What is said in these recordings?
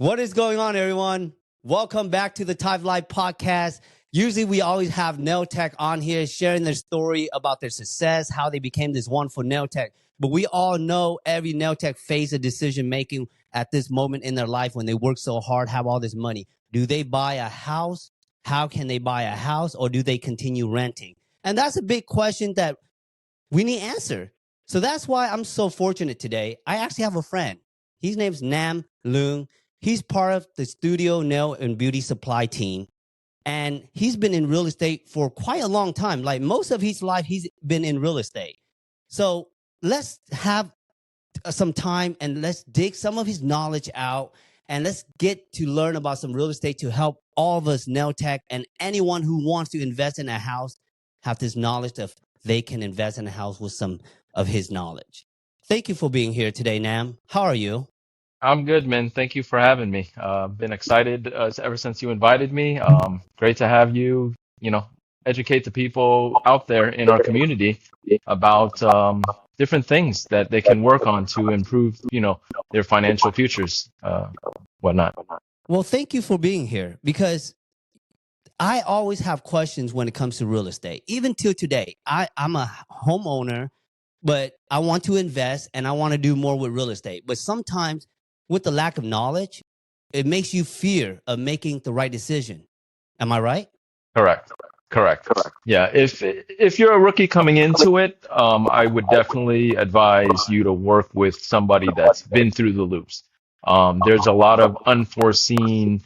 What is going on, everyone? Welcome back to the Lyfe podcast. Usually, we always have Nailtech on here sharing their story about their success, how they became this wonderful Nailtech. But we all know every Nailtech face a decision making at this moment in their life when they work so hard, have all this money. Do they buy a house? How can they buy a house, or do they continue renting? And that's a big question that we need answer. So that's why I'm so fortunate today. I actually have a friend. His name's Nam Luong. He's part of the studio nail and beauty supply team. And he's been in real estate for quite a long time. Like most of his life, he's been in real estate. So let's have some time and let's dig some of his knowledge out. And let's get to learn about some real estate to help all of us Nailtech and anyone who wants to invest in a house have this knowledge of they can invest in a house with some of his knowledge. Thank you for being here today, Nam. How are you? I'm good, man. Thank you for having me. Been excited ever since you invited me. Great to have you, educate the people out there in our community about different things that they can work on to improve, their financial futures, whatnot. Well, thank you for being here because I always have questions when it comes to real estate. Even till today, I'm a homeowner, but I want to invest and I want to do more with real estate. But sometimes with the lack of knowledge, it makes you fear of making the right decision. Am I right? Correct. Correct. Yeah. If you're a rookie coming into it, I would definitely advise you to work with somebody that's been through the loops. There's a lot of unforeseen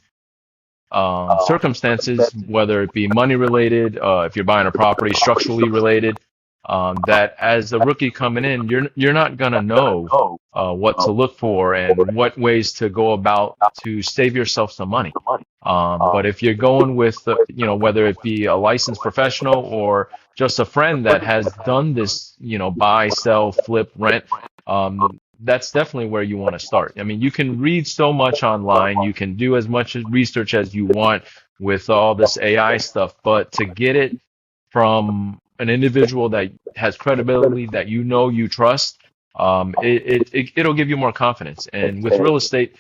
circumstances, whether it be money related, if you're buying a property, structurally related, that as a rookie coming in, you're not gonna know what to look for and what ways to go about to save yourself some money. But if you're going with, whether it be a licensed professional or just a friend that has done this, buy, sell, flip, rent, that's definitely where you want to start. I mean, you can read so much online, you can do as much research as you want with all this AI stuff, but to get it from an individual that has credibility that you trust, it'll give you more confidence. And with real estate,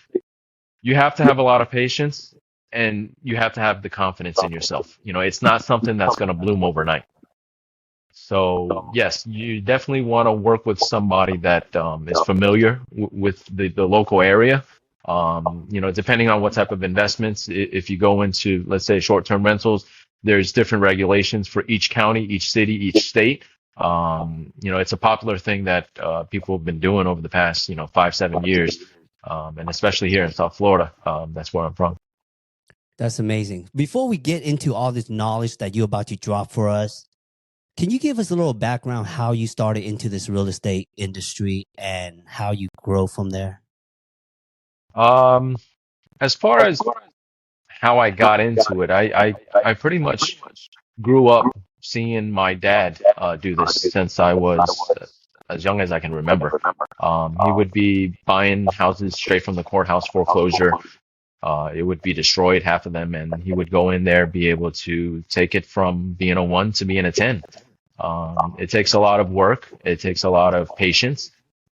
you have to have a lot of patience and you have to have the confidence in yourself. It's not something that's going to bloom overnight. So yes, you definitely want to work with somebody that is familiar with the local area. Depending on what type of investments, if you go into, let's say, short-term rentals, there's different regulations for each county, each city, each state. It's a popular thing that people have been doing over the past, 5-7 years, and especially here in South Florida. That's where I'm from. That's amazing. Before we get into all this knowledge that you're about to drop for us, can you give us a little background how you started into this real estate industry and how you grow from there? As far as how I got into it, I pretty much grew up seeing my dad do this since I was as young as I can remember. He would be buying houses straight from the courthouse foreclosure. It would be destroyed, half of them, and he would go in there, be able to take it from being a 1 to being a 10. It takes a lot of work. It takes a lot of patience.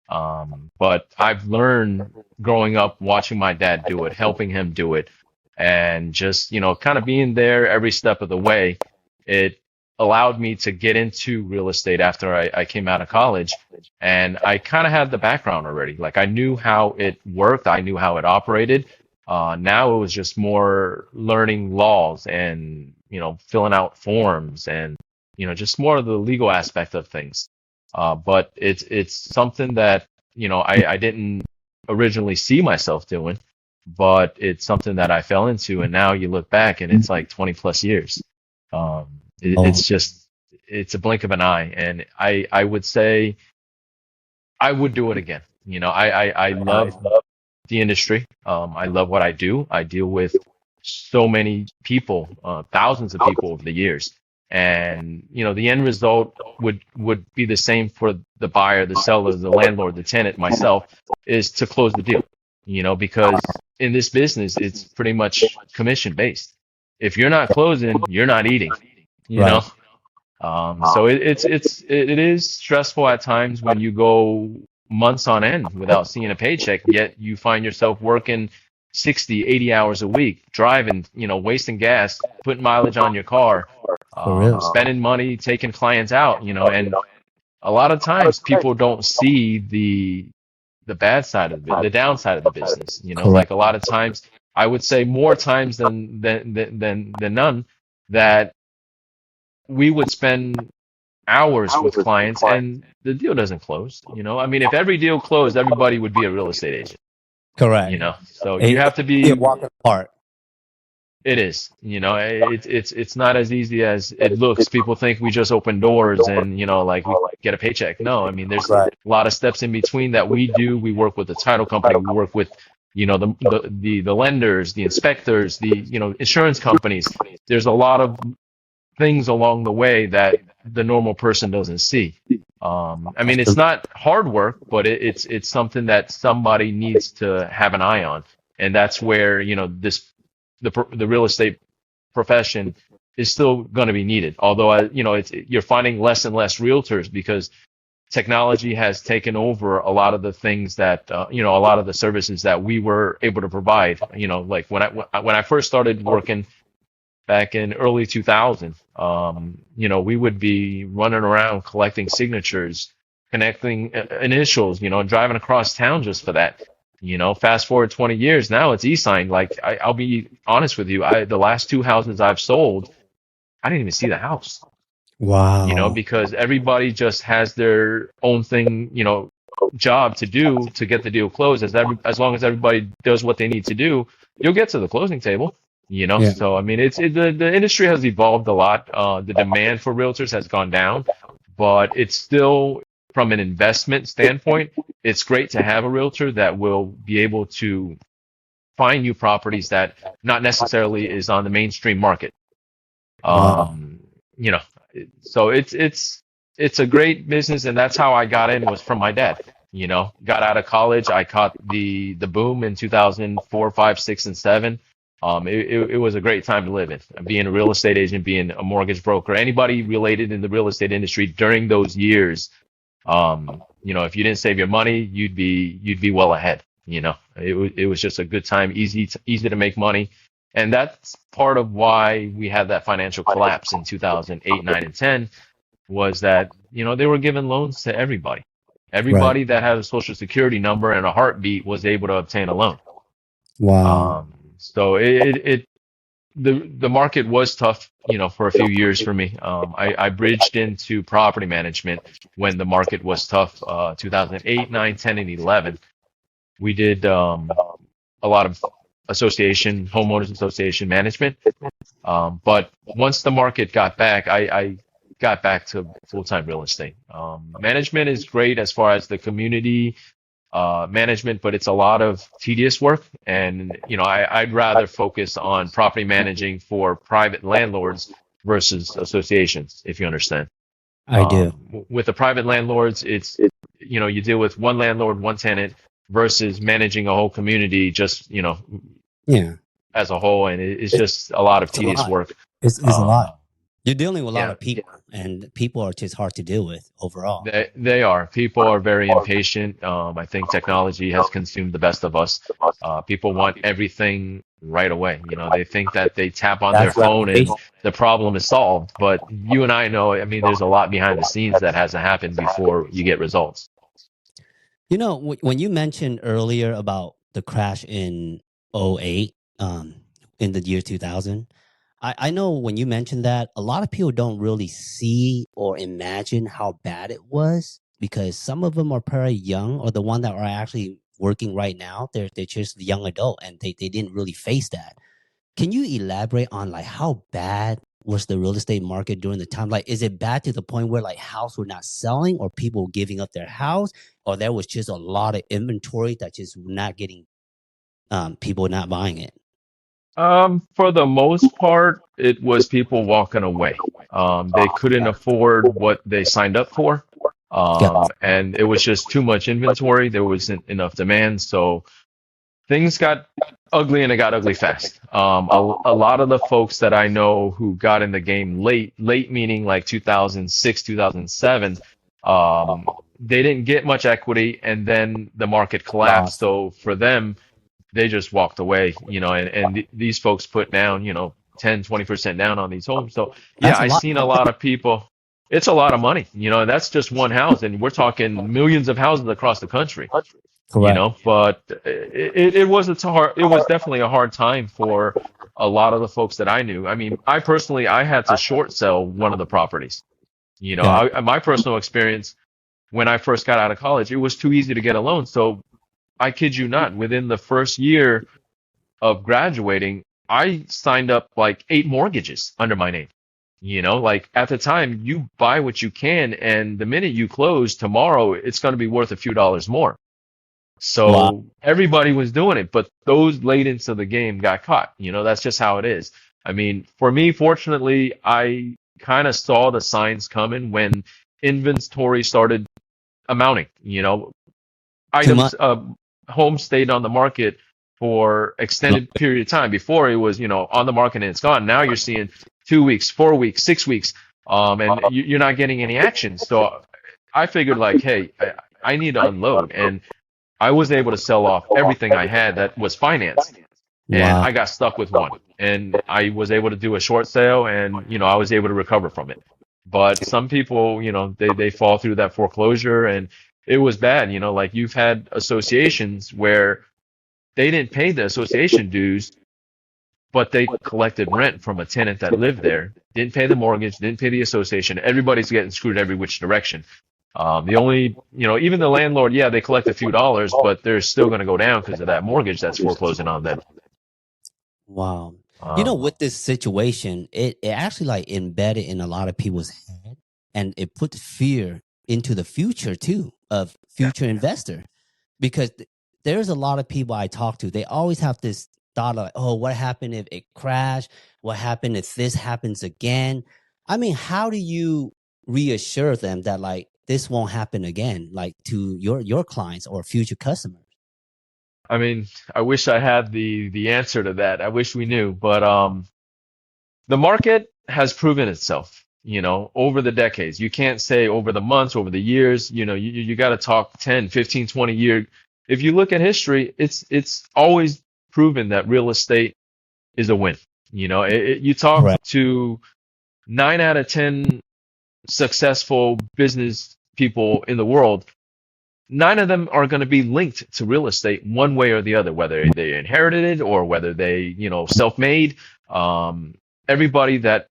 But I've learned growing up, watching my dad do it, helping him do it, and just, kind of being there every step of the way. It allowed me to get into real estate after I came out of college. And I kind of had the background already. Like I knew how it worked. I knew how it operated. Now it was just more learning laws and, filling out forms and, just more of the legal aspect of things. But it's something that, I didn't originally see myself doing, but it's something that I fell into. And now you look back and it's like 20 plus years. It's a blink of an eye. And I would say I would do it again. I love the industry. I love what I do. I deal with so many people, thousands of people over the years. And, the end result would be the same for the buyer, the seller, the landlord, the tenant, myself, is to close the deal, because in this business, it's pretty much commission based. If you're not closing, you're not eating, Right. So it is stressful at times when you go months on end without seeing a paycheck, yet you find yourself working 60, 80 hours a week driving, wasting gas, putting mileage on your car, For real. spending money, taking clients out, and a lot of times people don't see the bad side of it, the downside of the business. Correct. Like a lot of times, I would say more times than none, that we would spend hours with clients and the deal doesn't close. I mean, if every deal closed, everybody would be a real estate agent. Correct. So you have to It be. walk apart. It is, it's not as easy as it looks. People think we just open doors and, like we get a paycheck. No, I mean, there's a Right. lot of steps in between that we do. We work with the title company. We work with, the lenders, the inspectors, the, insurance companies. There's a lot of things along the way that the normal person doesn't see. I mean, it's not hard work, but it's something that somebody needs to have an eye on. And that's where, the real estate profession is still going to be needed. Although, you're finding less and less realtors because technology has taken over a lot of the things that, a lot of the services that we were able to provide. Like when I first started working back in early 2000, we would be running around collecting signatures, connecting initials, and driving across town just for that. Fast forward 20 years, now it's e-sign. Like I'll be honest with you, the last two houses I've sold, I didn't even see the house. Wow. Because everybody just has their own thing, job to do to get the deal closed. As long as everybody does what they need to do, you'll get to the closing table. Yeah. So I mean, the industry has evolved a lot. The demand for realtors has gone down, but it's still, from an investment standpoint, it's great to have a realtor that will be able to find you properties that not necessarily is on the mainstream market. Wow. So it's a great business, and that's how I got in, was from my dad. Got out of college, I caught the boom in 2004, 5, 6, and 7. It was a great time to live in. Being a real estate agent, being a mortgage broker, anybody related in the real estate industry during those years, if you didn't save your money, you'd be well ahead. It was just a good time, easy to make money. And that's part of why we had that financial collapse in 2008, 9, and 10, was that, they were giving loans to everybody. Everybody that had a social security number and a heartbeat was able to obtain a loan. Wow. So the market was tough, for a few years for me. I bridged into property management when the market was tough, 2008, 9, 10, and 11. We did a lot of homeowners association management. But once the market got back, I got back to full-time real estate. Management is great as far as the community management, but it's a lot of tedious work. And, I'd rather focus on property managing for private landlords versus associations, if you understand. I do. With the private landlords, it's, you deal with one landlord, one tenant, versus managing a whole community just, Yeah. as a whole. And it's just a lot of tedious work. It's a lot. You're dealing with a lot Yeah. of people, and people are just hard to deal with overall. They are. People are very impatient. I think technology has consumed the best of us. People want everything right away. They think that they tap on their phone and the problem is solved. But you and I know, I mean, there's a lot behind the scenes that has to happen before you get results. When you mentioned earlier about the crash in 08, in the year 2000, I know when you mentioned that, a lot of people don't really see or imagine how bad it was, because some of them are pretty young, or the one that are actually working right now, they're just a young adult and they didn't really face that. Can you elaborate on like how bad was the real estate market during the time? Like, is it bad to the point where like houses were not selling, or people giving up their house, or there was just a lot of inventory that just not getting, people not buying it? For the most part, it was people walking away. They couldn't afford what they signed up for. And it was just too much inventory. There wasn't enough demand. So things got ugly, and it got ugly fast. A lot of the folks that I know who got in the game late meaning like 2006, 2007, they didn't get much equity, and then the market collapsed. So for them, they just walked away, and these folks put down, 10, 20% down on these homes. So yeah, That's a I lot. seen a lot of people. It's a lot of money, and that's just one house, and we're talking millions of houses across the country, Correct. but it was definitely a hard time for a lot of the folks that I knew. I mean, I had to short sell one of the properties. Okay. My personal experience when I first got out of college, it was too easy to get a loan. So I kid you not, within the first year of graduating, I signed up like 8 mortgages under my name. Like at the time, you buy what you can, and the minute you close tomorrow, it's going to be worth a few dollars more. Wow. So everybody was doing it, but those late into the game got caught. That's just how it is. I mean, for me, fortunately, I kind of saw the signs coming when inventory started amounting. Too much. Items, homes stayed on the market for extended period of time. Before it was, on the market and it's gone. Now you're seeing 2 weeks, 4 weeks, 6 weeks, and you're not getting any action. So I figured like, hey, I need to unload, and I was able to sell off everything I had that was financed, and Wow. I got stuck with one, and I was able to do a short sale, and I was able to recover from it. But some people, they fall through that foreclosure, and it was bad. Like you've had associations where they didn't pay the association dues, but they collected rent from a tenant that lived there, didn't pay the mortgage, didn't pay the association. Everybody's getting screwed every which direction. The only, even the landlord, yeah, they collect a few dollars, but they're still going to go down because of that mortgage that's foreclosing on them. Wow. Um, With this situation, it actually like embedded in a lot of people's head, and it put fear into the future too of future investor, because there's a lot of people I talk to. They always have this thought of like, oh, what happened if it crashed? What happened if this happens again? I mean, how do you reassure them that like this won't happen again, like to your clients or future customers? I mean, I wish I had the answer to that. I wish we knew, but the market has proven itself, over the decades. You can't say over the months, over the years, you got to talk 10, 15, 20 years. If you look at history, it's always proven that real estate is a win. You talk Correct. to 9 out of 10 successful business people in the world, 9 of them are going to be linked to real estate one way or the other, whether they inherited it or whether they, self-made. Everybody that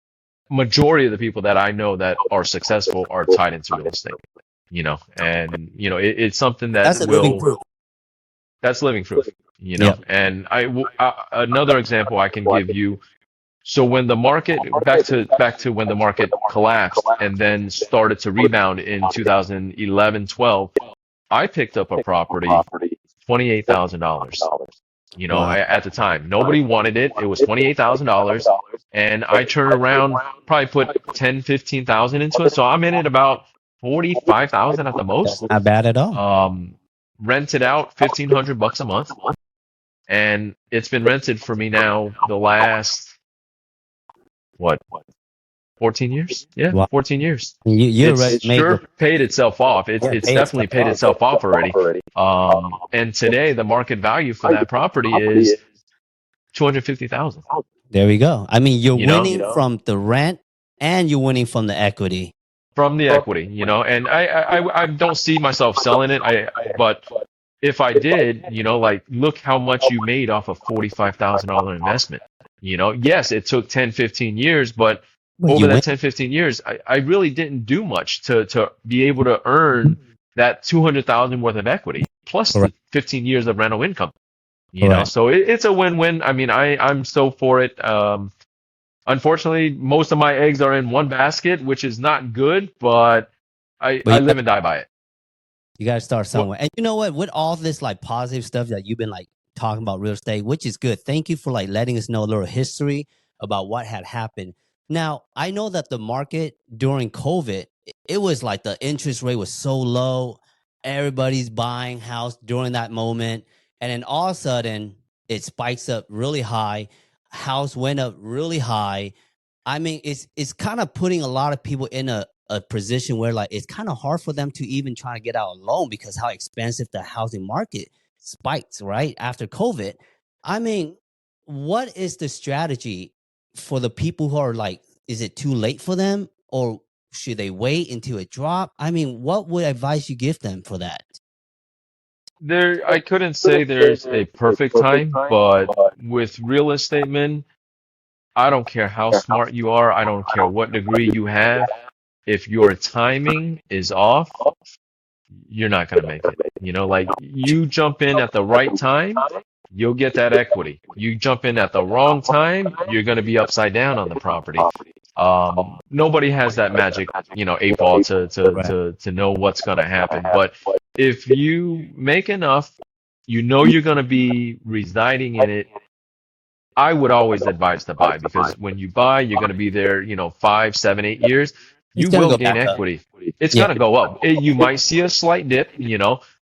majority of the people that I know that are successful are tied into real estate, and it's something that That's a living proof. that's living proof, Yep. and another example I can give you. So when the market back to when the market collapsed and then started to rebound in 2011, 12, I picked up a property, $28,000. Wow. At the time, nobody wanted it. It was $28,000, and I turned around, probably put 10, 15,000 into it. So I'm in it about 45,000 at the most. Not bad at all. Rented out $1,500 a month, and it's been rented for me now the last what 14 years? Yeah, Wow. 14 years. You already It's made sure the paid itself off. It's yeah, it's pay definitely itself paid off. itself off already. And today the market value for that property is 250,000. There we go. I mean, you're You know, winning from the rent and you're winning from the equity. from the equity. And I don't see myself selling it. But if I did, like look how much you made off a $45,000 investment. Yes, it took 10, 15 years, but Well, over you that win. 10, 15 years, I really didn't do much to be able to earn that 200,000 worth of equity plus Correct. the 15 years of rental income. Correct. So it's a win-win. I mean, I'm so for it. Unfortunately, most of my eggs are in one basket, which is not good, but But I live and die by it. you got to start What? somewhere. And you know what? With all this like positive stuff that you've been like talking about real estate, which is good. Thank you for like letting us know a little history about what had happened. Now, I know that the market during COVID, it was like the interest rate was so low. Everybody's buying house during that moment. And then all of a sudden, it spikes up really high. House went up really high. I mean, it's kind of putting a lot of people in a position where like it's kind of hard for them to even try to get out a loan because how expensive the housing market spiked, right? After COVID. I mean, what is the strategy for the people who are like, is it too late for them or should they wait until it drop? I mean, what would advice you give them for that? I couldn't say there's a perfect time, but with real estate, man, I don't care how smart you are. I don't care what degree you have. If your timing is off, you're not going to make it. Like you jump in at the right time, you'll get that equity. You jump in at the wrong time, you're going to be upside down on the property. Nobody has that magic, 8 ball Right. to know what's going to happen. But if you make enough, you're going to be residing in it. I would always advise to buy because when you buy, you're going to be there, 5, 7, 8 years. It's You gonna will go gain back up. equity. It's Yeah. going to go up. You might see a slight dip,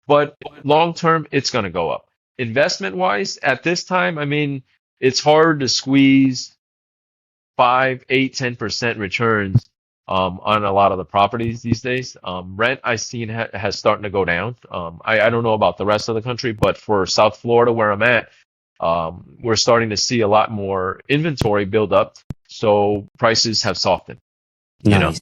but long term, it's going to go up. Investment wise, at this time, I mean, it's hard to squeeze 5, 8, 10% returns on a lot of the properties these days. Rent I've seen has starting to go down. I don't know about the rest of the country, but for South Florida where I'm at, we're starting to see a lot more inventory build up, so prices have softened, you know. Nice.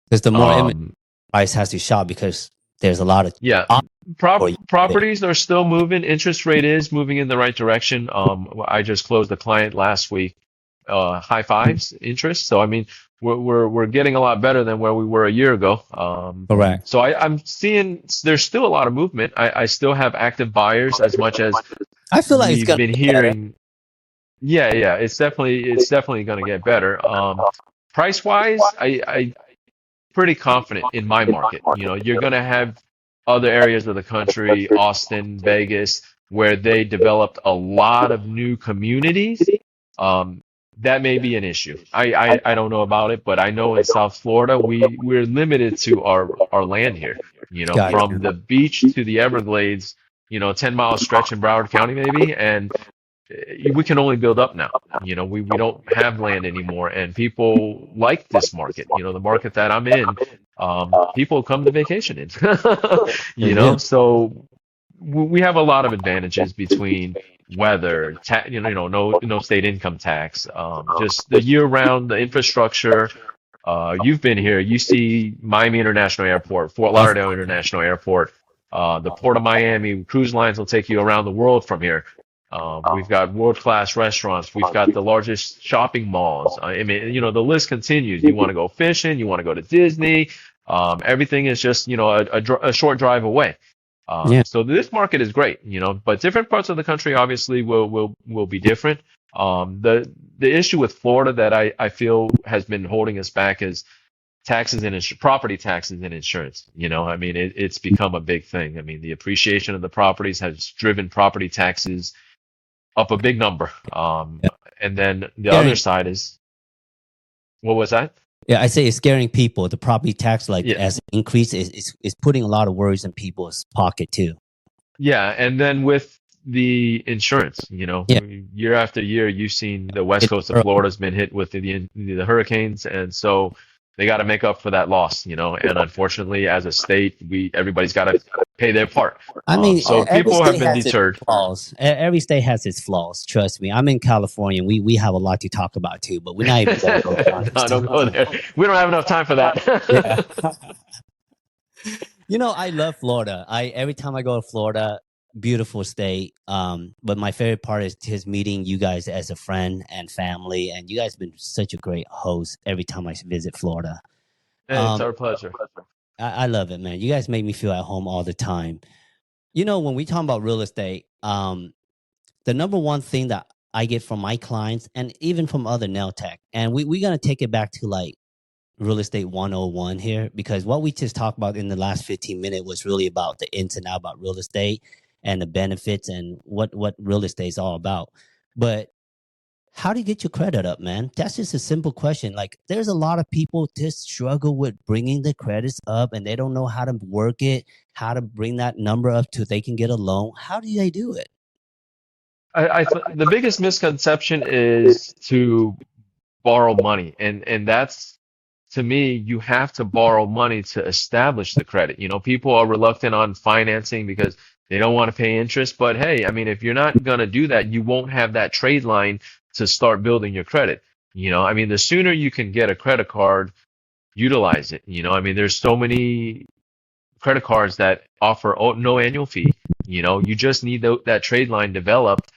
Because the more image Um, price has to shop because there's a lot of yeah, options for you. properties are still moving. Interest rate is moving in the right direction. I just closed a client last week, high fives interest. So I mean, we're getting a lot better than where we were a year ago. Correct. So I'm seeing there's still a lot of movement. I still have active buyers as much as I feel like it's we've gonna been get better. hearing. Yeah, it's definitely going to get better. Price wise, I pretty confident in my market. You're going to have other areas of the country, Austin, Vegas, where they developed a lot of new communities. Um, that may be an issue. I don't know about it, but I know in South Florida we're limited to our land here. Got From you. the beach to the Everglades, 10 mile stretch in Broward County maybe, and we can only build up now. We don't have land anymore, and people like this market. The market that I'm in, people come to vacation in. They do. So we have a lot of advantages between weather, no state income tax, just the year-round, the infrastructure. You've been here. You see Miami International Airport, Fort Of Lauderdale International Airport, the Port of Miami. Cruise lines will take you around the world from here. We've got world-class restaurants. We've got the largest shopping malls. I mean, the list continues. You want to go fishing, you want to go to Disney. Everything is just, a short drive away. yeah. So this market is great, but different parts of the country obviously will be different. The issue with Florida that I feel has been holding us back is taxes and property taxes and insurance. I mean, it's become a big thing. I mean, the appreciation of the properties has driven property taxes up a big number. Yeah. And then the other Scaring. side is, what was that? Yeah, I say it's scaring people. The property tax, like Yeah. as it increase, is putting a lot of worries in people's pocket too. Yeah. And then with the insurance, Yeah. year after year, you've seen the west It's coast of Florida's been hit with the hurricanes. And so they got to make up for that loss, and unfortunately, as a state, everybody's got to pay their part. I mean, So every people have state been has its deterred. flaws. Every state has its flaws. Trust me. I'm in California. We have a lot to talk about too, but we're not even going to go down this No, don't go there. We don't have enough time for Yeah. that. I love Florida. I every time I go to Florida, beautiful state. But my favorite part is just meeting you guys as a friend and family, and you guys have been such a great host every time I visit Florida. Hey, it's Um, our pleasure. I love it, man. You guys make me feel at home all the time. When we talk about real estate, the number one thing that I get from my clients and even from other nail tech, and we're gonna take it back to like real estate 101 here, because what we just talked about in the last 15 minutes was really about the ins and out about real estate and the benefits and what real estate is all about. But how do you get your credit up, man? That's just a simple question. Like, there's a lot of people just struggle with bringing the credits up and they don't know how to work it, how to bring that number up to they can get a loan. How do they do it? The biggest misconception is to borrow money, and that's, to me, you have to borrow money to establish the credit. People are reluctant on financing because They don't want to pay interest. But hey, I mean, if you're not going to do that, you won't have that trade line to start building your credit. I mean, the sooner you can get a credit card, utilize it. I mean, there's so many credit cards that offer no annual fee. You just need that trade line developed.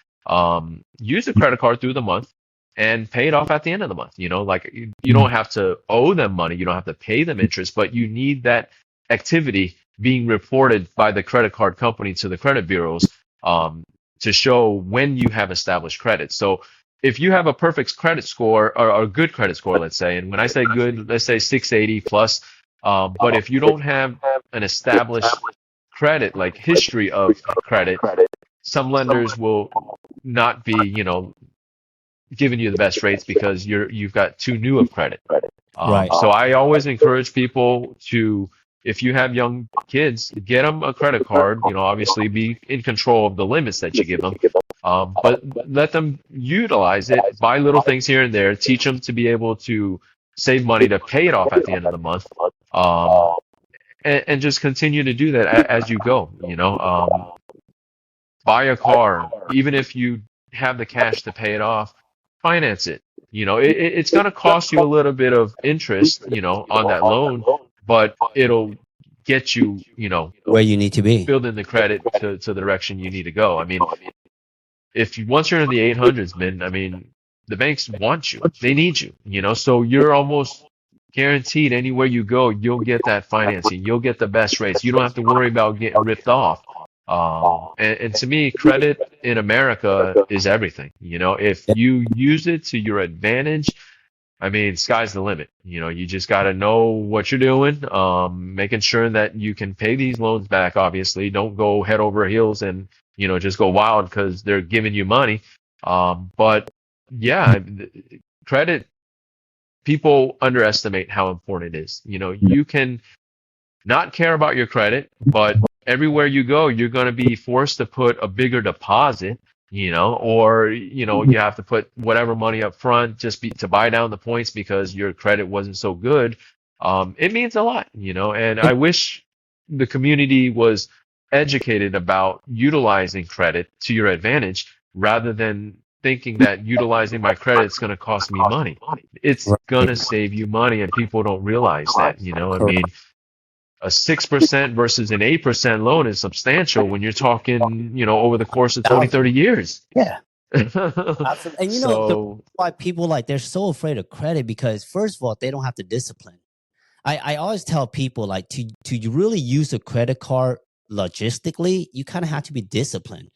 Use the credit card through the month and pay it off at the end of the month. Like you don't have to owe them money. You don't have to pay them interest, but you need that activity being reported by the credit card company to the credit bureaus to show when you have established credit. So if you have a perfect credit score or a good credit score, let's say, and when I say good, let's say 680 plus, but if you don't have an established credit, like history of credit, some lenders will not be, giving you the best rates because you've got too new of credit. Right. So I always encourage people to, if you have young kids, get them a credit card. Obviously be in control of the limits that you give them, but let them utilize it, buy little things here and there, teach them to be able to save money to pay it off at the end of the month, and just continue to do that as you go. Buy a car, even if you have the cash to pay it off, finance it. It's going to cost you a little bit of interest, on that loan, but it'll get you, Where you need to be. building the credit to the direction you need to go. I mean, once you're in the 800s, man, I mean, the banks want you, they need you, so you're almost guaranteed anywhere you go, you'll get that financing, you'll get the best rates. You don't have to worry about getting ripped off. And to me, credit in America is everything. If you use it to your advantage, I mean, sky's the limit. You just got to know what you're doing, making sure that you can pay these loans back. Obviously, don't go head over heels and, just go wild because they're giving you money. But yeah, credit, people underestimate how important it is. You can not care about your credit, but everywhere you go, you're going to be forced to put a bigger deposit, or, you have to put whatever money up front just to buy down the points because your credit wasn't so good. It means a lot, and I wish the community was educated about utilizing credit to your advantage rather than thinking that utilizing my credit is going to cost me money. It's going to save you money, and people don't realize that, I mean, a 6% versus an 8% loan is substantial when you're talking, over the course of 20, 30 years. Yeah. Absolutely. And So, why people they're so afraid of credit, because first of all, they don't have the discipline. I always tell people to really use a credit card logistically, you kind of have to be disciplined,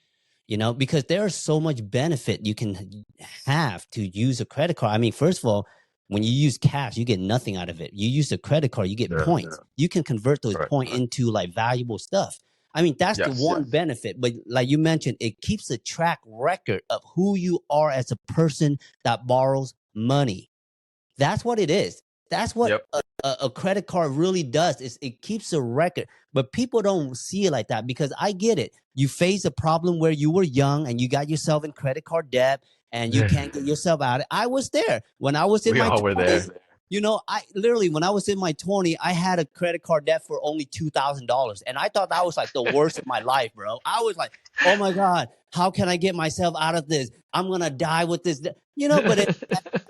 because there's so much benefit you can have to use a credit card. I mean, first of all, when you use cash, you get nothing out of it. You use a credit card, you get points. You can convert those points into valuable stuff. I mean, that's the one benefit. But like you mentioned, it keeps a track record of who you are as a person that borrows money. That's what it is. That's what a credit card really does, is it keeps a record. But people don't see it like that, because I get it. You face a problem where you were young and you got yourself in credit card debt and you can't get yourself out. I was there when I was in my 20s. I literally, when I was in my 20s, I had a credit card debt for only $2,000. And I thought that was like the worst of my life, bro. I was like, oh my God, how can I get myself out of this? I'm going to die with this. But as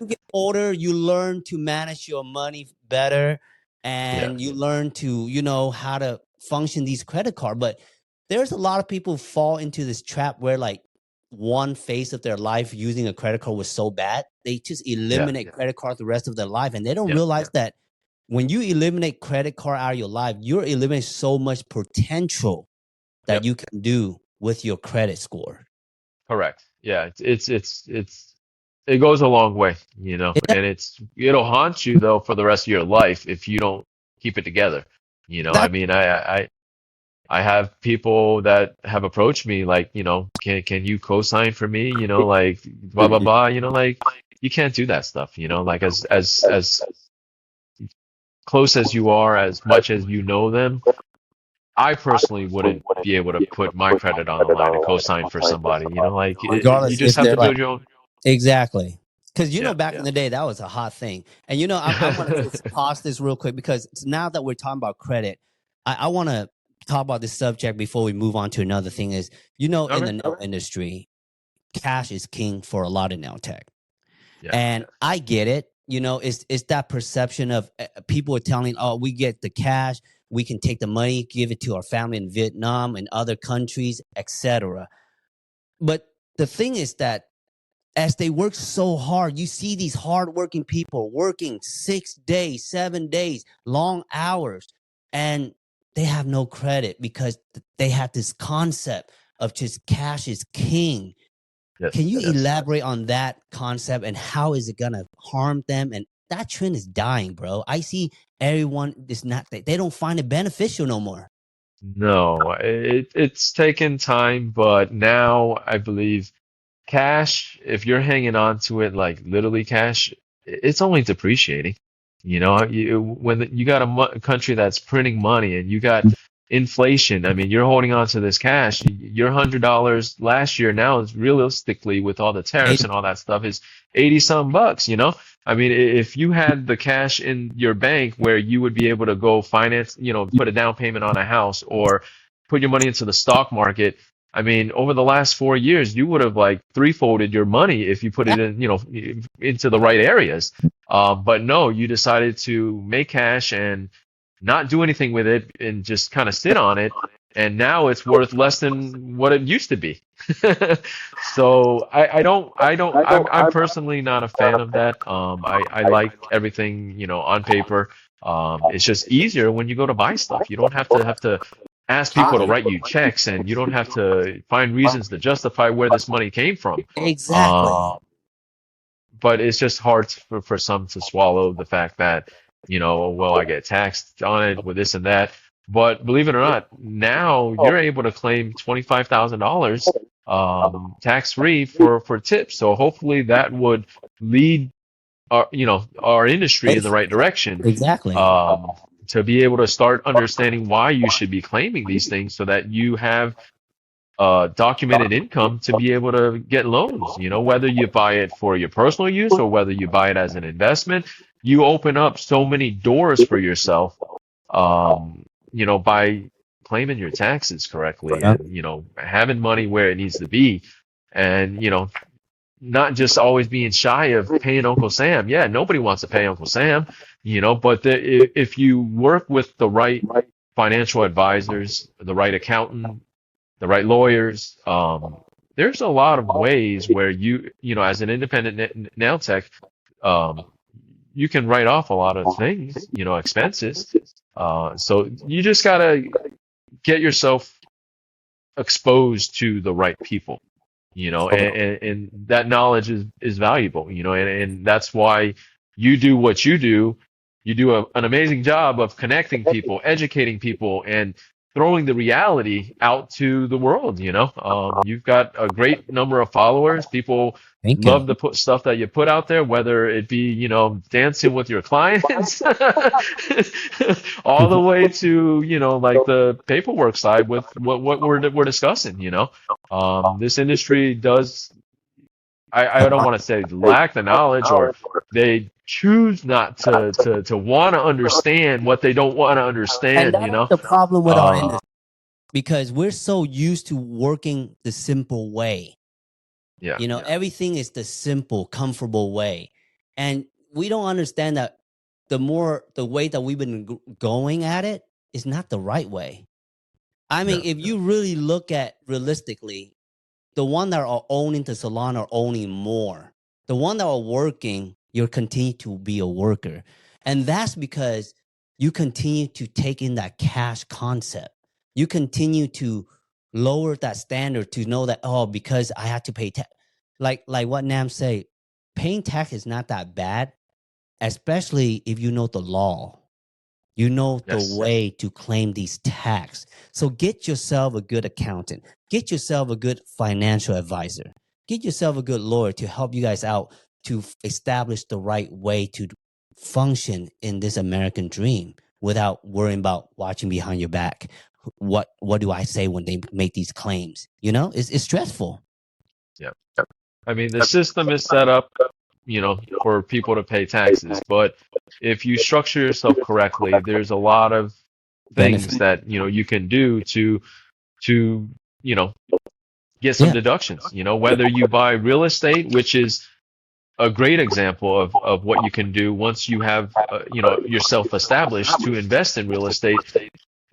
you get older, you learn to manage your money better, and you learn to, how to function these credit cards. But there's a lot of people who fall into this trap where one phase of their life using a credit card was so bad, they just eliminate credit card the rest of their life. And they don't realize that when you eliminate credit card out of your life, you're eliminating so much potential that you can do with your credit score. Correct. Yeah. It goes a long way, and it'll haunt you though for the rest of your life if you don't keep it together. I mean, I have people that have approached me can you co-sign for me? Blah blah blah. You can't do that stuff. As close as you are, as much as you know them, I personally wouldn't be able to put my credit on the line and co-sign for somebody. You just have to build your own. Exactly. Because, back in the day, that was a hot thing. And, I want to just pause this real quick, because now that we're talking about credit, I want to talk about this subject before we move on to another thing is, you know, in Okay. the nail industry, cash is king for a lot of nail tech. Yeah. And I get it. You know, it's that perception of people are telling, oh, we get the cash, we can take the money, give it to our family in Vietnam and other countries, etc. But the thing is that as they work so hard, you see these hardworking people working 6 days, 7 days, long hours, and they have no credit because they have this concept of just cash is king. Can Yes. you Yes. elaborate on that concept and how is it gonna harm them? And that trend is dying, bro. I see everyone is not, they don't find it beneficial no more. No, it's taken time, but now I believe cash, if you're hanging on to it like literally cash, it's only depreciating. You know, you got a country that's printing money and you got inflation. I mean, you're holding on to this cash. Your $100 last year now is realistically with all the tariffs and all that stuff is 80 some bucks, you know? I mean, if you had the cash in your bank where you would be able to go finance, you know, put a down payment on a house or put your money into the stock market. I mean, over the last 4 years, you would have like threefolded your money if you put it in, you know, into the right areas. But no, you decided to make cash and not do anything with it and just kind of sit on it. And now it's worth less than what it used to be. So I'm personally not a fan of that. I like everything, you know, on paper. It's just easier when you go to buy stuff. You don't have to ask people to write you checks and you don't have to find reasons to justify where this money came from. Exactly. Um, but it's just hard for some to swallow the fact that, you know, well, I get taxed on it with this and that. But believe it or not, now you're able to claim $25,000 tax free for tips. So hopefully that would lead our industry in the right direction, Exactly. um, to be able to start understanding why you should be claiming these things so that you have documented income to be able to get loans. You know, whether you buy it for your personal use or whether you buy it as an investment, you open up so many doors for yourself, you know, by claiming your taxes correctly Yep. and, you know, having money where it needs to be. And, you know, not just always being shy of paying Uncle Sam. Yeah, nobody wants to pay Uncle Sam, you know, but if you work with the right financial advisors, the right accountant, the right lawyers, there's a lot of ways where you know, as an independent nail tech, um, you can write off a lot of things, you know, expenses. So you just gotta get yourself exposed to the right people, you know, and that knowledge is valuable, you know, and that's why you do what you do. You do an amazing job of connecting people, educating people, and throwing the reality out to the world, you know. You've got a great number of followers. People Thank you. love the put stuff that you put out there, whether it be, you know, dancing with your clients, all the way to, you know, like the paperwork side with what we're discussing, you know. This industry does, I don't want to say lack the knowledge or they choose not to want to understand what they don't want to And understand, you that's know. the problem with our Um, industry because we're so used to working the simple way. yeah, You know, everything is the simple, comfortable way. And we don't understand that the way that we've been going at it is not the right way. I mean, no, if you really look at realistically, the one that are owning the salon are owning more. The one that are working, you're continue to be a worker. And that's because you continue to take in that cash concept. You continue to lower that standard to know that, oh, because I have to pay tax. Like what Nam say, paying tax is not that bad, especially if you know the law. You know the yes, way to claim these tax. So get yourself a good accountant. Get yourself a good financial advisor. Get yourself a good lawyer to help you guys out to establish the right way to function in this American dream without worrying about watching behind your back. What do I say when they make these claims? You know, it's stressful. yeah. I mean, the system is set up, you know, for people to pay taxes, but if you structure yourself correctly, there's a lot of things Benefit. that, you can do to, get some Yeah. deductions, whether you buy real estate, which is a great example of what you can do once you have, yourself established to invest in real estate.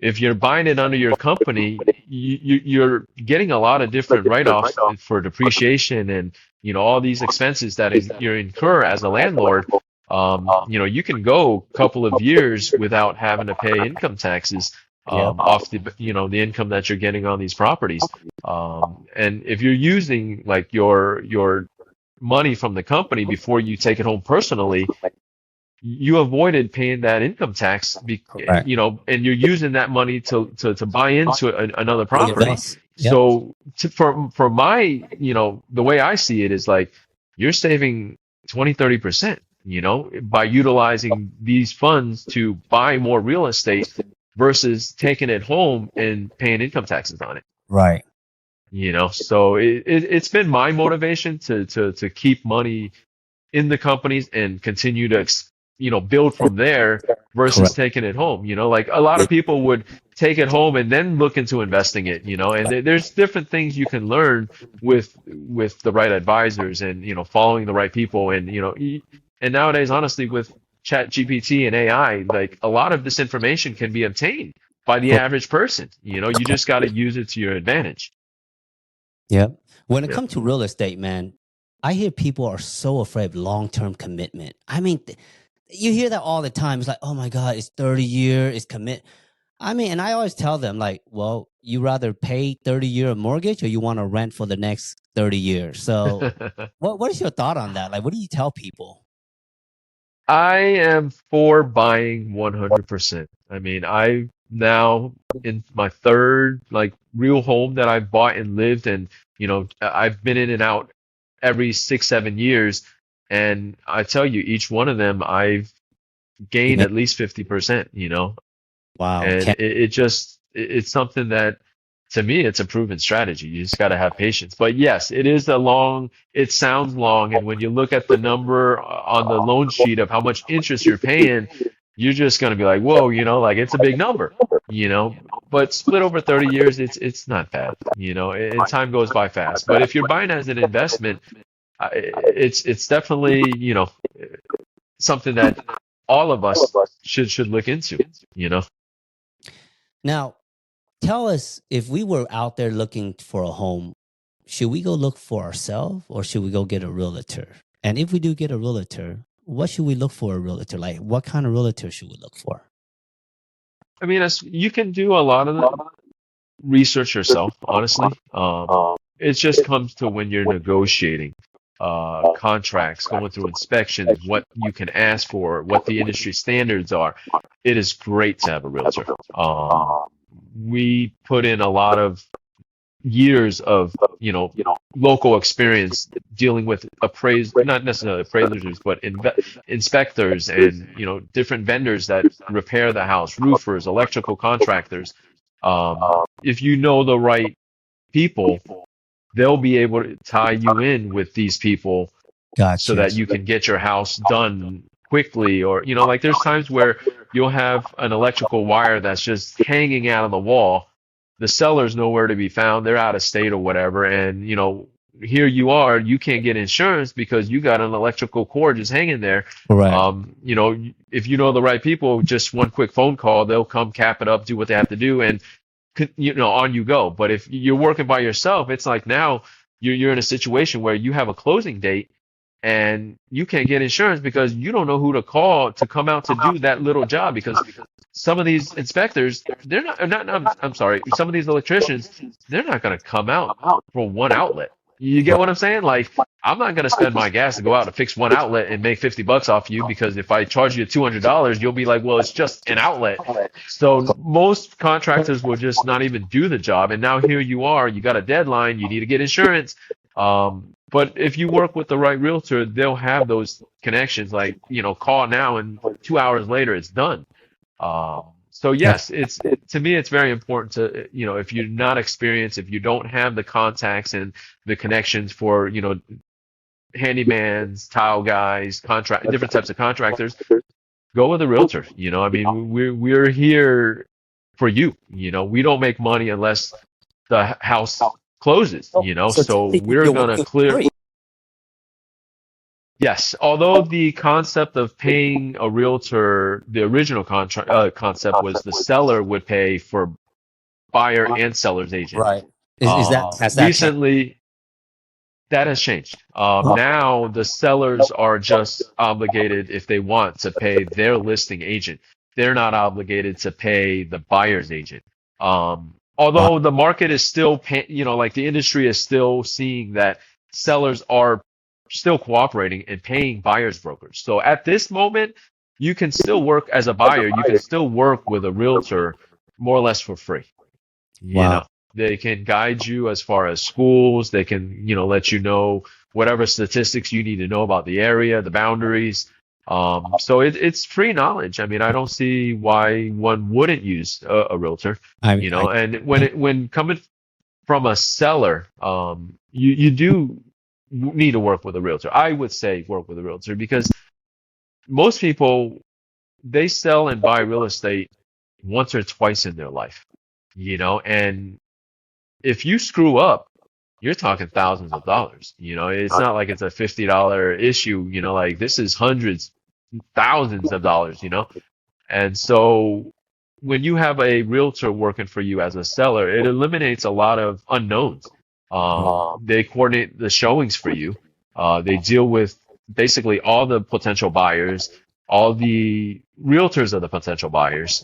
If you're buying it under your company, you're getting a lot of different write-offs for depreciation and, all these expenses that you incur as a landlord. You can go a couple of years without having to pay income taxes Yep. off the income that you're getting on these properties. And if you're using like your money from the company before you take it home personally, you avoided paying that income tax, Correct. and you're using that money to buy into another property. Invest. Yep. So for my, the way I see it is like you're saving 20-30%, by utilizing these funds to buy more real estate versus taking it home and paying income taxes on it. Right. So it's been my motivation to keep money in the companies and continue to build from there versus Correct. taking it home. Like a lot of people would take it home and then look into investing it. And there's different things you can learn with the right advisors and following the right people. And and nowadays, honestly, with Chat GPT and AI, like a lot of this information can be obtained by the average person. You just got to use it to your advantage. Yep. When it Yeah. comes to real estate, man, I hear people are so afraid of long-term commitment. I mean, you hear that all the time. It's like, oh my God, it's 30 years, it's commit. I mean, and I always tell them like, well, you rather pay 30-year mortgage or you want to rent for the next 30 years. So what is your thought on that? Like, what do you tell people? I am for buying 100%. I mean, I now in my third like real home that I've bought and lived, and I've been in and out every 6-7 years, and I tell you, each one of them I've You gained make, at least 50%. wow. And it's something that, to me, it's a proven strategy. You just got to have patience. But yes, it sounds long. And when you look at the number on the loan sheet of how much interest you're paying, you're just going to be like, whoa, like it's a big number, but split over 30 years, it's not bad, and time goes by fast. But if you're buying as an investment, it's definitely, something that all of us should look into. Now, tell us, if we were out there looking for a home, should we go look for ourselves or should we go get a realtor? And if we do get a realtor, what should we look for a realtor? Like, what kind of realtor should we look for? I mean, you can do a lot of the research yourself, honestly. It just comes to when you're negotiating contracts, going through inspections, what you can ask for, what the industry standards are. It is great to have a realtor. We put in a lot of years of local experience dealing with not necessarily appraisers, but inspectors and different vendors that repair the house, roofers, electrical contractors. If you know the right people, they'll be able to tie you in with these people so Gotcha. that you can get your house done quickly. Or like there's times where you'll have an electrical wire that's just hanging out of the wall. The seller's nowhere to be found. They're out of state or whatever. And, here you are, you can't get insurance because you got an electrical cord just hanging there. Correct. If you know the right people, just one quick phone call, they'll come cap it up, do what they have to do, and, on you go. But if you're working by yourself, it's like now you're in a situation where you have a closing date and you can't get insurance because you don't know who to call to come out to do that little job, because some of these inspectors, they're I'm sorry, some of these electricians, they're not going to come out for one outlet. You get what I'm saying? Like, I'm not going to spend my gas to go out and fix one outlet and make $50 off you, because if I charge you $200, you'll be like, well, it's just an outlet. So most contractors will just not even do the job. And now here you are, you got a deadline, you need to get insurance. But if you work with the right realtor, they'll have those connections, like, call now and 2 hours later it's done. So yes, to me, it's very important to, if you're not experienced, if you don't have the contacts and the connections for, handymans, tile guys, different types of contractors, go with a realtor. I mean, we're here for you. We don't make money unless the house closes, So so technically, we're you're gonna working for clear. free. Yes, although the concept of paying a realtor, the original contract concept was the seller would pay for buyer and seller's agent. Right. Is that has that changed? Recently, that has changed. Oh, Now the sellers are just obligated if they want to pay their listing agent. They're not obligated to pay the buyer's agent. wow. Although the market is still, like the industry is still seeing that sellers are still cooperating and paying buyer's brokers. So at this moment, you can still work as a buyer. You can still work with a realtor more or less for free. You Wow. know, they can guide you as far as schools. They can, let you know whatever statistics you need to know about the area, the boundaries. So it's free knowledge. I mean, I don't see why one wouldn't use a realtor, I and when coming from a seller, you do need to work with a realtor. I would say work with a realtor because most people, they sell and buy real estate once or twice in their life, and if you screw up, you're talking thousands of dollars. It's not like it's a $50 issue, like this is hundreds, thousands of dollars, And so when you have a realtor working for you as a seller, it eliminates a lot of unknowns. They coordinate the showings for you. They deal with basically all the potential buyers, all the realtors of the potential buyers.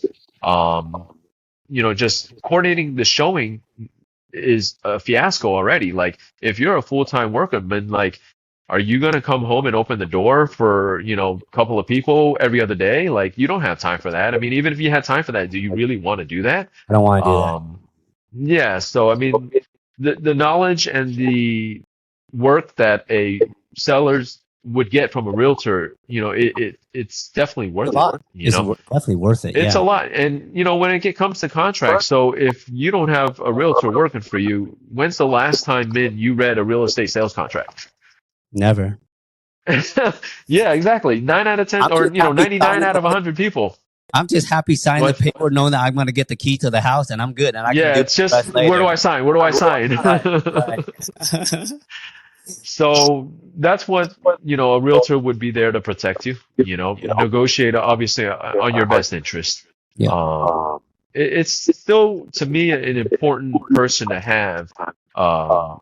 Just coordinating the showing is a fiasco already. Like, if you're a full-time worker, then like, are you gonna come home and open the door for, a couple of people every other day? Like, you don't have time for that. I mean, even if you had time for that, do you really want to do that? don't want to do that. Um, yeah, so I mean, the knowledge and the work that a sellers would get from a realtor, it's definitely A worth it. lot. It's definitely worth it. It's Yeah. a lot. And, when it comes to contracts, so if you don't have a realtor working for you, when's the last time, you read a real estate sales contract? Never. Yeah, exactly. 9 out of 10, I'm or, just happy 99 signing out the of 100 people. I'm just happy signing the But paper, knowing that I'm going to get the key to the house, and I'm good, and I can yeah, deal with it's the just, rest where do later. I sign? Where do I sign? Right. Right. So that's what, a realtor would be there to protect you, negotiate obviously on your best interest. Yeah. Um, it's still, to me, an important person to have I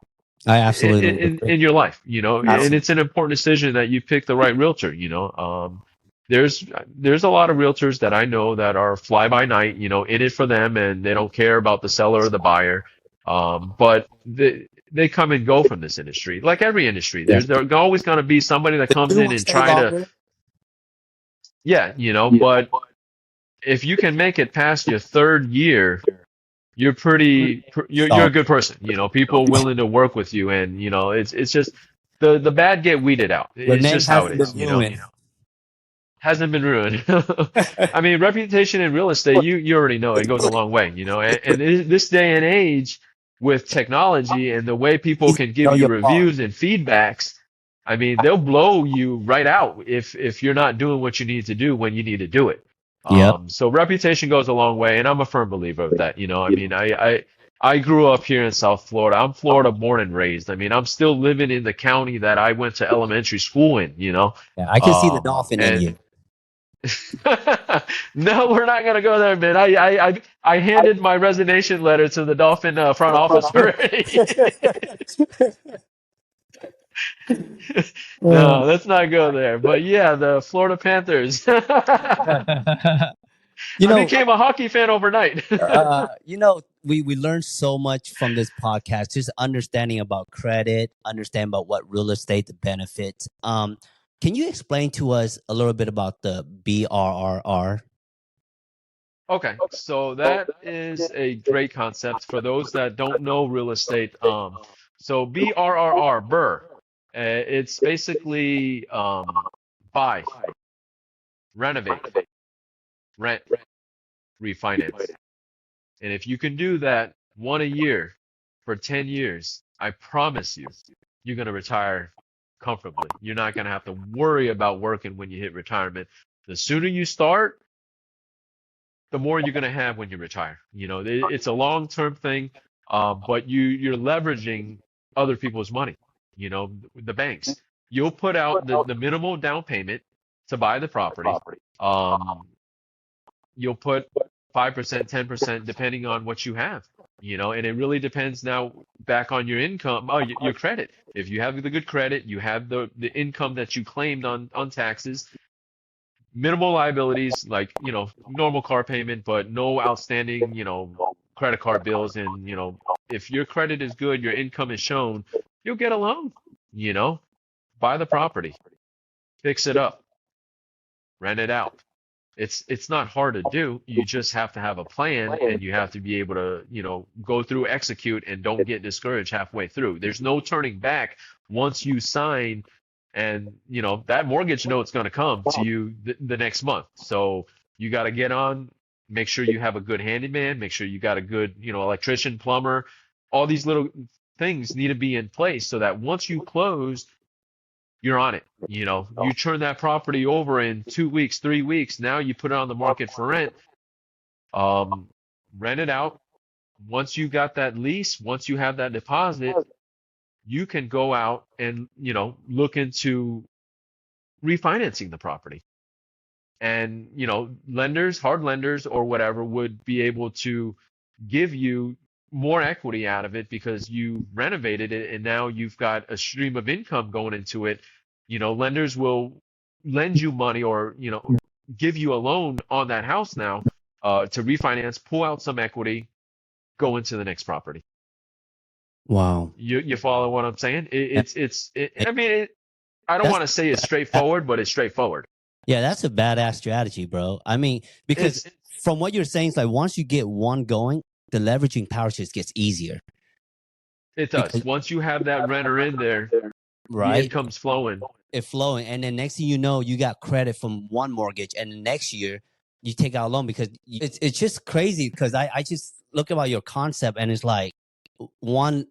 in, absolutely in, agree. in your life, and Absolutely. it's an important decision that you pick the right realtor. There's a lot of realtors that I know that are fly by night, in it for them, and they don't care about the seller or the buyer. But they come and go from this industry, like every industry. Yeah. There's always going to be somebody that The comes new in ones and stay try to, longer. yeah, but if you can make it past your third year, you're a So good person. People are willing to work with you, and it's just the bad get weeded out. your It's name just how it hasn't is. been ruined. Hasn't been ruined. I mean, reputation in real estate, you already know it goes a long way. And in this day and age, with technology and the way people Easy can to give know you your part. reviews and feedbacks, I mean, they'll blow you right out if you're not doing what you need to do when you need to do it. Yep. So reputation goes a long way, and I'm a firm believer of that. I mean, I grew up here in South Florida. I'm Florida born and raised. I mean, I'm still living in the county that I went to elementary school in. Yeah, I can see the dolphin in And you. no, we're not gonna go there, man. I handed my resignation letter to the Dolphin front office already. No, let's not go there. But yeah, the Florida Panthers. you I know, became a hockey fan overnight. we learned so much from this podcast, just understanding about credit, understanding about what real estate, the benefits. Can you explain to us a little bit about the BRRR? Okay, so that is a great concept for those that don't know real estate. So BRRR, it's basically buy, renovate, rent, refinance. And if you can do that one a year for 10 years, I promise you, you're going to retire comfortably. You're not going to have to worry about working when you hit retirement. The sooner you start, the more you're going to have when you retire. You know, it's a long-term thing, but you're leveraging other people's money. You know, the banks. You'll put out the minimal down payment to buy the property. Um, you'll put 5%, 10%, depending on what you have. You know, and it really depends now back on your income, your credit. If you have the good credit, you have the income that you claimed on taxes, minimal liabilities like, you know, normal car payment, but no outstanding, you know, credit card bills. And, you know, if your credit is good, your income is shown, you'll get a loan, you know, buy the property, fix it up, rent it out. It's not hard to do. You just have to have a plan and you have to be able to, you know, go through, execute, and don't get discouraged halfway through. There's no turning back once you sign, and you know that mortgage note's going to come to you the next month. So you got to get on, make sure you have a good handyman, make sure you got a good, you know, electrician, plumber. All these little things need to be in place so that once you close, you're on it. You know, you turn that property over in 2 weeks, 3 weeks. Now you put it on the market for rent. Um, Rent it out. Once you got that lease, once you have that deposit, you can go out and, you know, look into refinancing the property. And, you know, lenders, hard lenders or whatever would be able to give you more equity out of it because you renovated it and now you've got a stream of income going into it. You know, lenders will lend you money or, you know, give you a loan on that house now, to refinance, pull out some equity, go into the next property. Wow. You follow what I'm saying? Yeah. I mean, I don't That's want to say it's straightforward, but it's straightforward. yeah, that's a badass strategy, bro. I mean, because It's from what you're saying, it's like once you get one going, the leveraging power just gets easier. It does. Because Once you have that renter in there, the right, income's flowing. it flowing, and then next thing you know, you got credit from one mortgage, and the next year you take out a loan because it's just crazy. Because I just look about your concept, and it's like one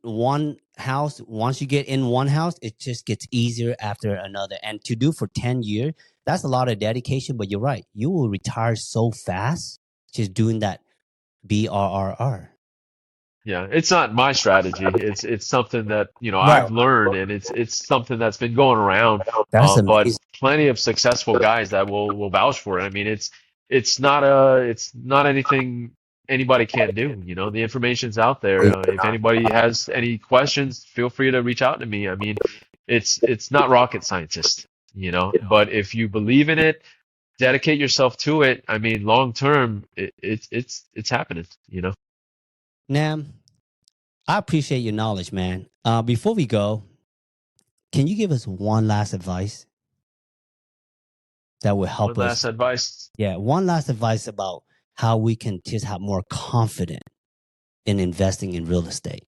house. Once you get in one house, it just gets easier after another, and to do for 10 years, that's a lot of dedication. But you're right, you will retire so fast just doing that BRRR. Yeah, it's not my strategy. It's something that, you know, Right. I've learned, and it's something that's been going around. That's But amazing. plenty of successful guys that will vouch for it. I mean, it's not anything anybody can't do. You know, the information's out there. If anybody has any questions, feel free to reach out to me. I mean, it's not rocket scientist, you know, but if you believe in it, dedicate yourself to it. I mean, long term, it's happening, you know. Nam, I appreciate your knowledge, man. Before we go, can you give us one last advice that will help One us? last advice. Yeah, one last advice about how we can just have more confidence in investing in real estate.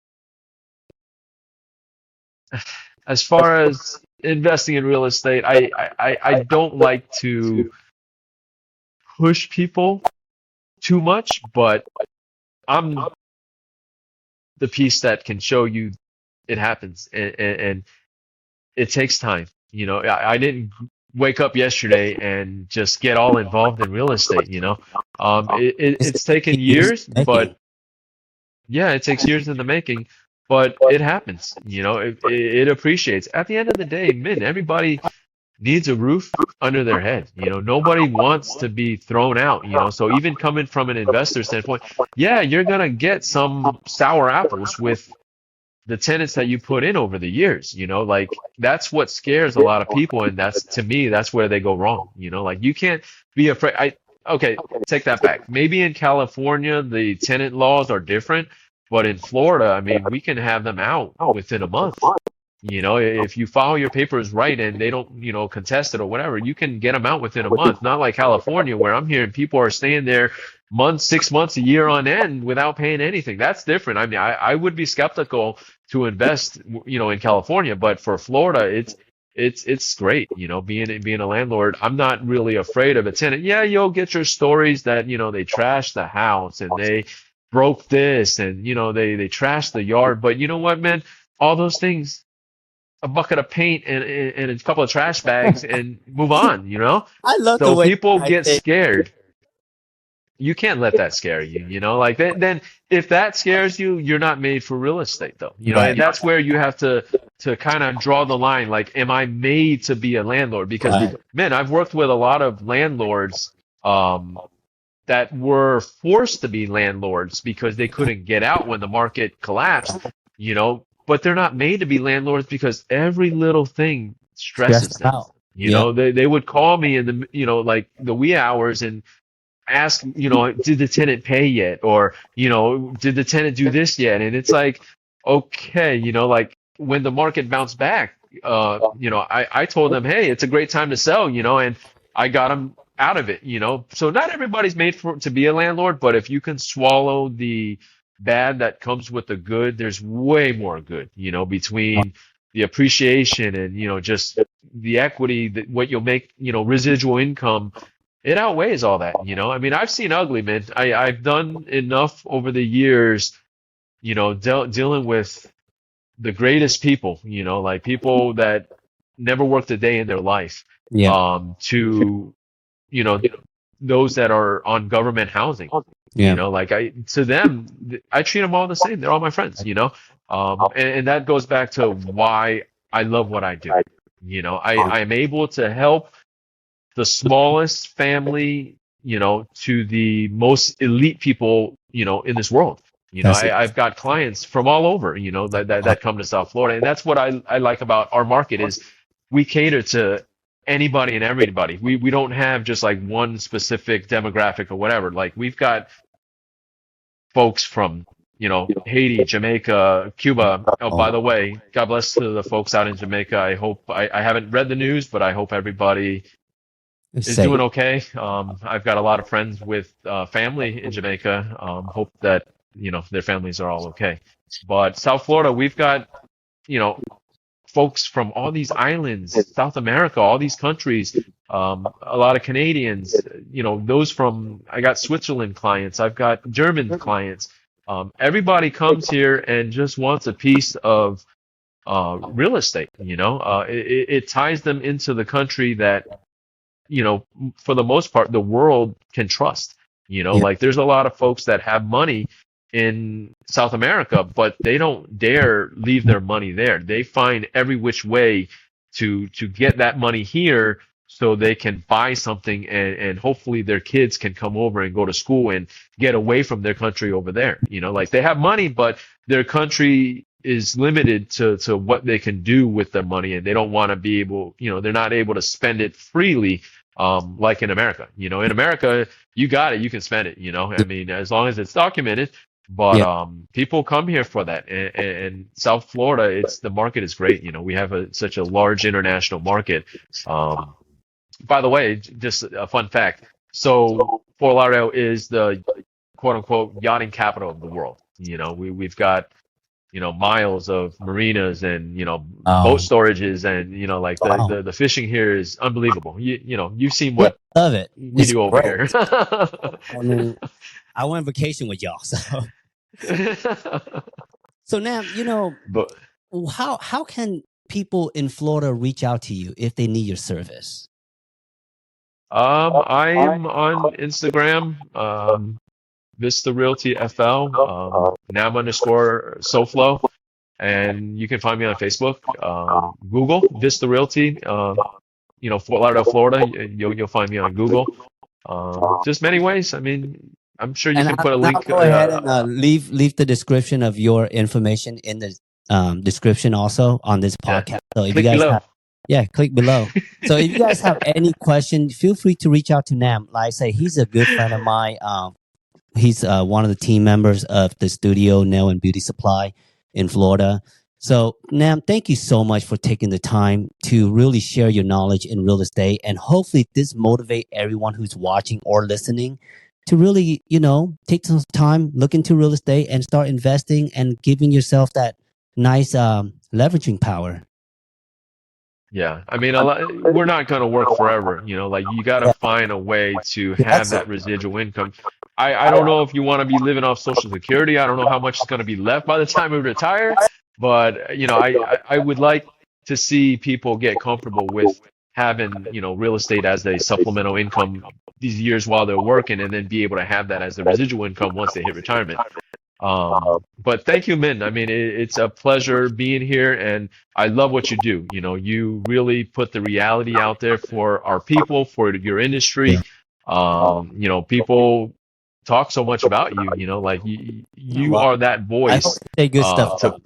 As far as investing in real estate, I don't like to push people too much, but I'm the piece that can show you it happens, and it takes time. You know, I didn't wake up yesterday and just get all involved in real estate, you know. It's It's taken years years, making. but yeah, it takes years in the making, but it happens. You know, it appreciates. At the end of the day, man, everybody needs a roof under their head. You know, nobody wants to be thrown out, you know. So even coming from an investor standpoint, yeah, you're gonna get some sour apples with the tenants that you put in over the years, you know, like that's what scares a lot of people, and that's, to me, that's where they go wrong. You know, like you can't be afraid. Okay, take that back. Maybe in California the tenant laws are different, but in Florida, I mean, we can have them out within a month. You know, if you file your papers right and they don't, you know, contest it or whatever, you can get them out within a month. Not like California, where I'm hearing people are staying there months, 6 months, a year on end without paying anything. That's different. I mean, I would be skeptical to invest, you know, in California, but for Florida, it's great. You know, being a landlord, I'm not really afraid of a tenant. Yeah, you'll get your stories that, you know, they trashed the house and they broke this and, you know, they trashed the yard. But you know what, man? All those things, a bucket of paint and a couple of trash bags and move on, you know? I love the So way people I get think. scared. you can't let that scare you, like then if that scares you, you're not made for real estate though, and Right. that's where you have to kind of draw the line. Like, am I made to be a landlord? Because Right. man, I've worked with a lot of landlords, that were forced to be landlords because they couldn't get out when the market collapsed, but they're not made to be landlords because every little thing Stress stresses them them. out. Yeah. They would call me in the, like the wee hours and ask, did the tenant pay yet? Or, did the tenant do this yet? And it's like, okay, like when the market bounced back, I told them, hey, it's a great time to sell, and I got them out of it. So not everybody's made to be a landlord, but if you can swallow the bad that comes with the good, there's way more good, between the appreciation and, just the equity, that what you'll make, residual income, it outweighs all that, I mean, I've seen ugly, man. I've done enough over the years, dealing with the greatest people, like people that never worked a day in their life, Yeah. to, you know, those that are on government housing, Yeah. like to them, I treat them all the same. They're all my friends, and that goes back to why I love what I do. I'm able to help the smallest family, to the most elite people, in this world. That's it. I've got clients from all over, that come to South Florida. And that's what I like about our market is we cater to anybody and everybody. We don't have just like one specific demographic or whatever. Like we've got folks from, Haiti, Jamaica, Cuba. Oh, by the way, God bless to the folks out in Jamaica. I hope I haven't read the news, but I hope everybody It's is safe. doing okay. I've got a lot of friends with family in Jamaica. Hope that their families are all okay. But South Florida, we've got folks from all these islands, South America, all these countries. A lot of Canadians. Those from I got Switzerland clients. I've got German clients. Everybody comes here and just wants a piece of real estate. It ties them into the country that for the most part, the world can trust. Yeah. Like there's a lot of folks that have money in South America, but they don't dare leave their money there. They find every which way to get that money here so they can buy something and hopefully their kids can come over and go to school and get away from their country over there. Like they have money, but their country is limited to what they can do with their money, and they don't want to be able, they're not able to spend it freely, like in America. In America, you got it, you can spend it, I mean, as long as it's documented. But Yeah. people come here for that, and South Florida, the market is great. We have such a large international market. By the way, just a fun fact. So Fort Lauderdale is the quote unquote yachting capital of the world. We've got miles of marinas and boat storages, and like Wow. the fishing here is unbelievable. You've seen Yeah, what love it. we It's do over great. here. I mean, I went on vacation with y'all. So now, But how can people in Florida reach out to you if they need your service? I'm on Instagram, Vista Realty FL, Nam underscore SoFlo, and you can find me on Facebook. Google Vista Realty, Fort Lauderdale, Florida. You'll find me on Google. Just many ways. I mean, I'm sure you And can put a I'll link. go ahead and leave the description of your information in the description also on this Yeah. podcast. So if Click you guys below. click below. So if you guys have any question, feel free to reach out to Nam. Like I say, he's a good friend of mine. He's one of the team members of the studio Nail and Beauty Supply in Florida. So Nam, thank you so much for taking the time to really share your knowledge in real estate, and hopefully this motivate everyone who's watching or listening to really, take some time, look into real estate and start investing and giving yourself that nice leveraging power. Yeah, I mean, we're not going to work forever. Like you got to find a way to have that residual income. I don't know if you want to be living off Social Security. I don't know how much is going to be left by the time we retire, but I would like to see people get comfortable with having, real estate as a supplemental income these years while they're working, and then be able to have that as the residual income once they hit retirement. But thank you, Min. I mean, it's a pleasure being here, and I love what you do. You really put the reality out there for our people, for your industry. People talk so much about you, like you are that I voice. hope you say good stuff.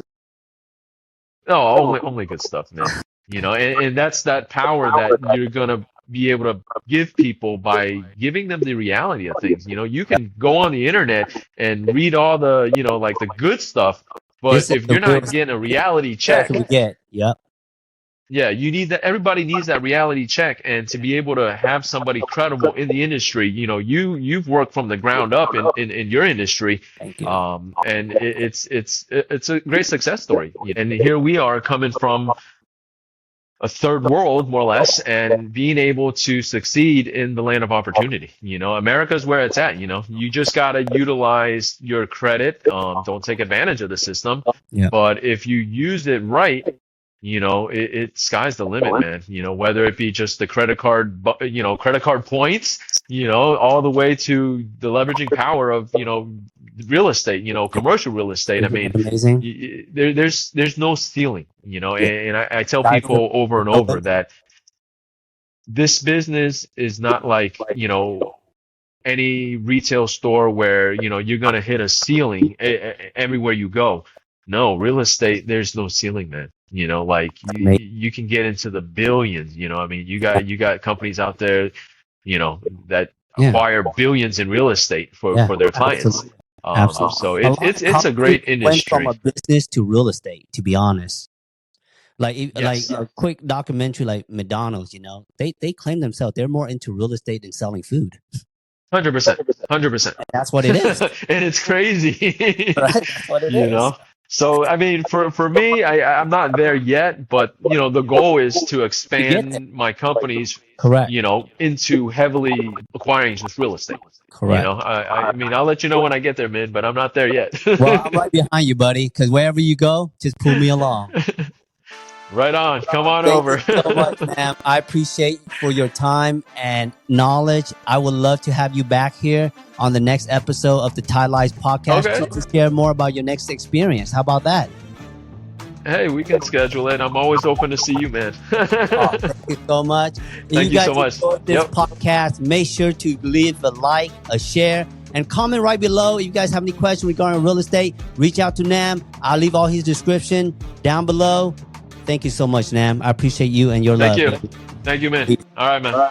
No, only good stuff, man. And that's that power that you're gonna be able to give people by giving them the reality of things. You can go on the internet and read all the, like the good stuff, but if you're not getting a reality check, we get. Yep. yeah, you need that. Everybody needs that reality check, and to be able to have somebody credible in the industry, you've worked from the ground up in your industry, Thank you. and it's a great success story. And here we are coming from a third world, more or less, and being able to succeed in the land of opportunity. America's where it's at. You just got to utilize your credit. Don't take advantage of the system. Yeah. But if you use it right, it sky's the limit, man. Whether it be just the credit card points, all the way to the leveraging power of, real estate, commercial real estate. I mean, amazing. There's no ceiling, and I tell people over and over that this business is not like, any retail store where, you're going to hit a ceiling everywhere you go. No, real estate, there's no ceiling, man. You can get into the billions, I mean, you got companies out there, that acquire billions in real estate for their clients. Absolutely. So it's a great industry. Went from a business to real estate, to be honest. Like a quick documentary like McDonald's, they claim themselves they're more into real estate than selling food. 100%. That's what it is. And it's crazy. Right? That's what it is. So, I mean, for me, I'm not there yet, but, the goal is to expand my companies, correct, into heavily acquiring just real estate. Correct. I mean, I'll let you know when I get there, man, but I'm not there yet. Well, I'm right behind you, buddy, because wherever you go, just pull me along. Right on. Come on Thank over. you so much, ma'am. I appreciate for your time and knowledge. I would love to have you back here on the next episode of the Thai Life podcast to share more about your next experience. How about that? Hey, we can schedule it. I'm always open to see you, man. Thank you so much. Thank you so much. Enjoyed this podcast, make sure to leave a like, a share, and comment right below. If you guys have any questions regarding real estate, reach out to Nam. I'll leave all his description down below. Thank you so much, Nam. I appreciate you and your love. Thank you, man. All right, man.